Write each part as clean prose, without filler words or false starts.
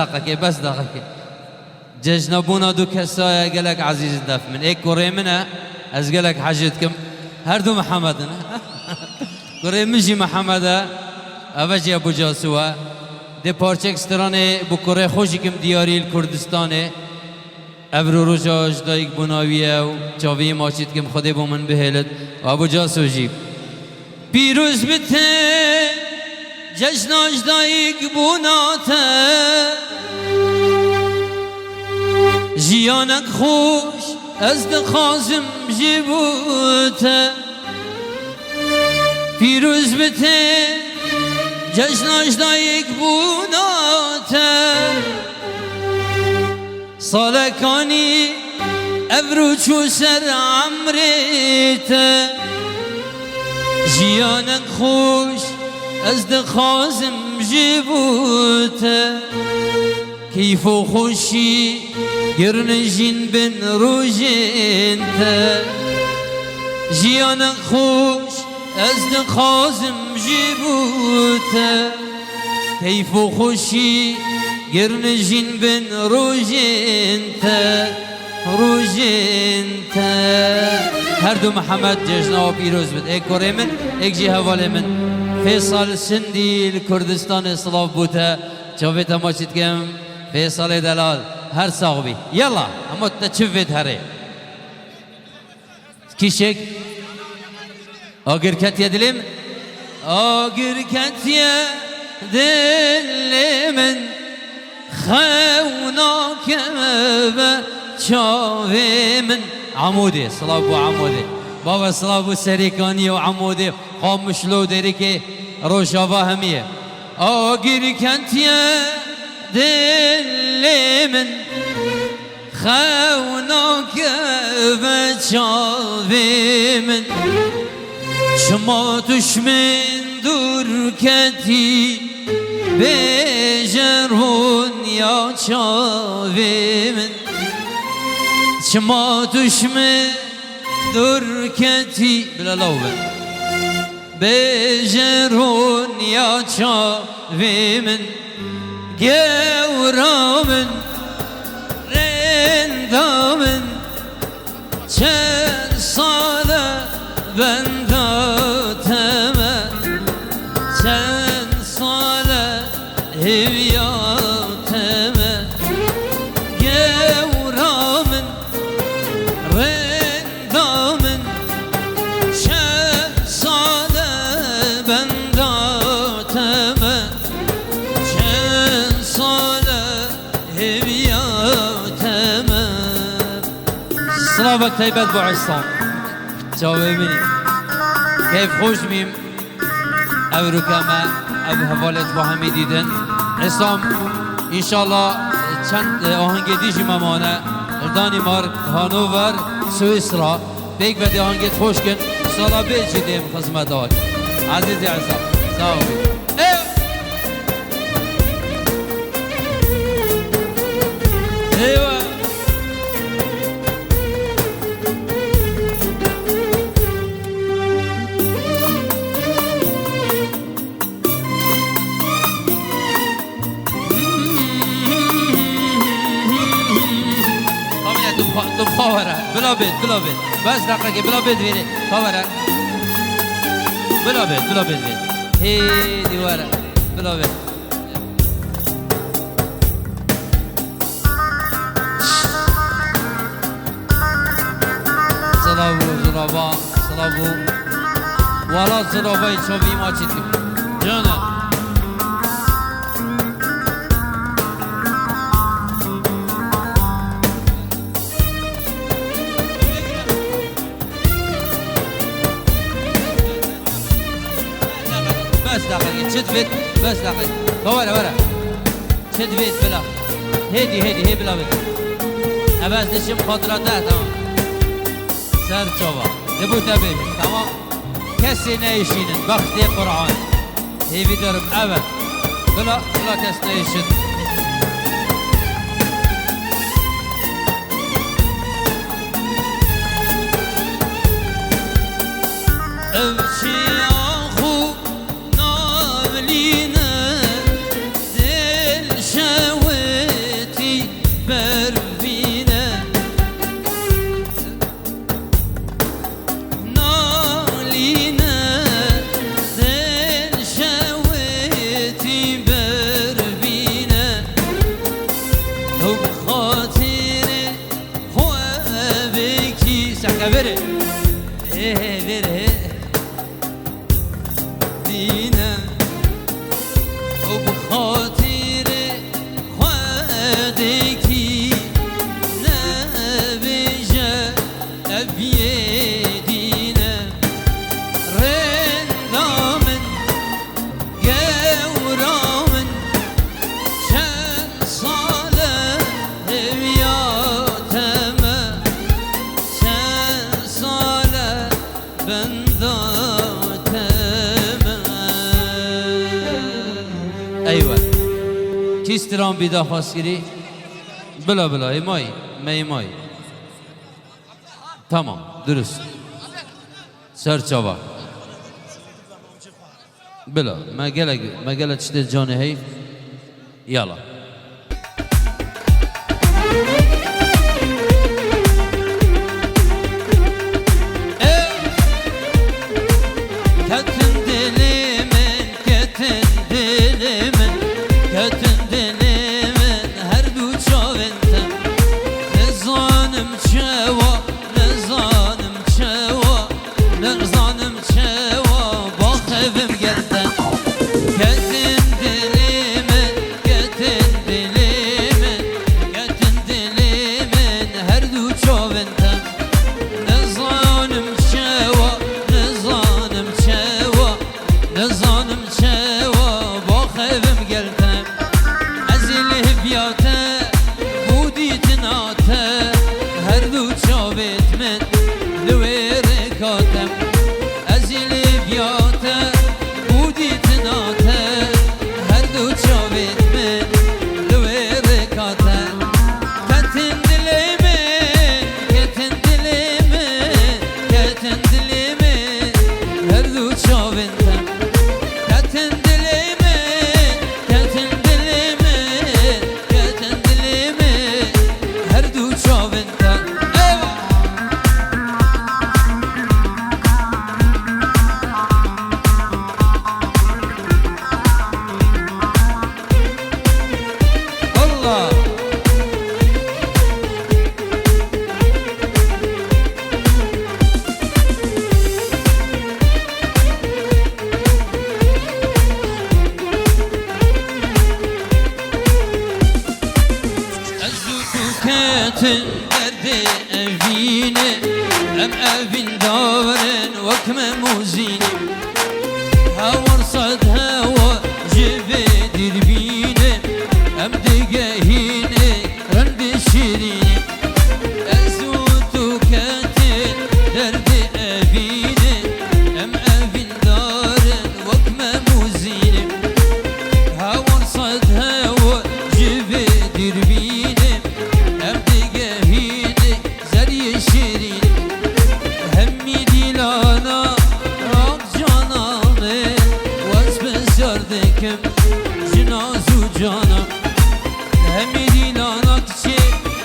دقيقة بس دقيقة ججنبونا دو كسايا قالك عزيز دف من ايك كوري منا از قالك حاجتكم هردو محمدنا كوري مجي محمد اوجي ابو جاسوا دي پارچک سترانه بو کره خوشی کم دیاری کردستانه ابرو روشاش دایک بناویه و چاوی ماشید کم خودی با من بهلد و ابو جاسو جیب پیروز بته جشناش دایک بناته جیانک خوش از دخازم جیبوته پیروز بته جشناش دایک بوناته سالکانی ابرو چو سر عمریته جیانک خوش از دخازم جیبوته کیف و خوشی گرنجین بن روژینته جیانک خوش از دخازم جیبوته کیف و خوشی گرنجین بن روژینته هر دو محمد جشنا و پیروز بد ایک کوری من ایک جی حواله من فیصل سندی کردستان اسلاف بوده چاویت اما چید کم فیصل دلال هر ساقبی یلا اما تچوید هره کیشک آگر کتیه دلیم آگر کتیه دلیم خوناک و چاوی من عمودی صلاح بو عمودی بابا صلاح بو سریکانی و عمودی خامشلو داری که روشاوا همیه آگر کتیه دلیم خوناک و چاوی من شما دشمن دور کتی بجرون یا چاوی من شما دشمن دور کتی بلا لوبن بجرون یا چاوی من گورامن رندامن چند ساله بنداتمه چند ساله هویاتمه گورامن رندامن چند ساله بنداتمه چند ساله هویاتمه صلابك تيبت بو عصام جاوبي مني كيف خوش ميم او ركما او حوالت با همي دیدن عصام انشالله چند آهنگ دیجی ممانه دانمارک هانوور سوئیسرا بیگ بدی آهنگت خوش کن سالا بیجی دیم خدمت آج عزیزی عصام ساوی ايوه خاوره بلا بید بس دقیقه بلا بید ویره خاوره بلا بید هی دیواره بلا بید صلابو والا صلابای چوبی ما چید کن جانه بس دقيقة شد فيت بس دقيقة ورا شد فيت بلا هي بلا بيت أباز دشم خاطراته تمام سر شوبا دبو تبي تمام كسي نايشين بختي قرآن هي بدرب أبد بلا كس نايشين امشي دل شوي ابره بره دینم و بخاطر خودکی نبیجه ابیه دینم رندامن گورامن چند ساله هویاتمه چند ساله بنداتمه ایوه کیستران بیدا خواستگیری بلا بلا ایمایی میمایی tamam درست سرچاوا بلا ما قلت تشتري جاني هي يلا كتن دليمن كتن دليمن كتن دليمن هردو شاونتم نزانم شوا نزانم شوا نزانم شوا باخبم گردم كتن دليمن كتن دليمن كتن دليمن هردو شاونتم نزانم شوا نزانم شوا نزانم شوا باخبم گردم از الهبیاته بودی تناته هر دو چاوت من دویر کاتم از الهبیاته بودی تناته هر دو چاوت من دویر کاتم کتن دلیمن کتن دلیمن کتن دلیمن هر دو چاوتم کتن دلیمن کتن دلیمن کتن دلیمن هر دو چاوتم الله كاتن درد أفيني أم أفين دارن وكم موزيني هاور صد هوا جبه دربيني أم دقاهيني رند شيريني أزوتو كاتن درد أفيني أم أفين دارن وكم موزيني هاور صد هوا جبه دربيني أم دقاهيني زري شيريني همي ديلانا راب جاناني واسم سردكم جنازو جانا همي ديلانا كشي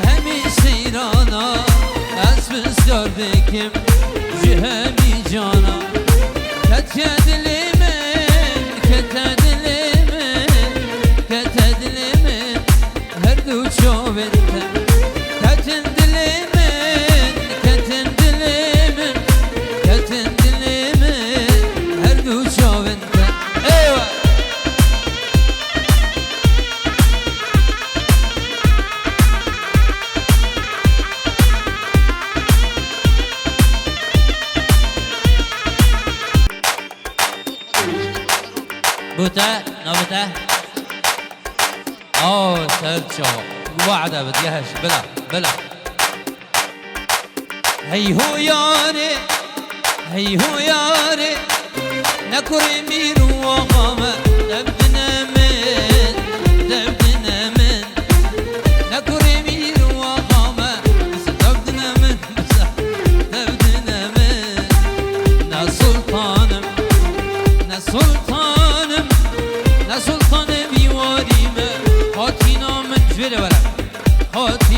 همي سيرانا اسم سردكم جهمي جانا كتدلمن كتدلمن كتدلمن هردو شوبنتم كتن دليمن كتن دليمن كتن دليمن هردو شوبنتم ايوه بوتا نبوتا سرچو وعده بديهش بلا بلا هي هو ياري هي هو ياري نكري ميرو وغامة دبدنا من دبدنا من نكري ميرو وغامة بس دبدنا من بس دبدنا من نا سلطانم نا سلطانم نا سلطانم يواريمه خاتينا من جبل ورا خاتي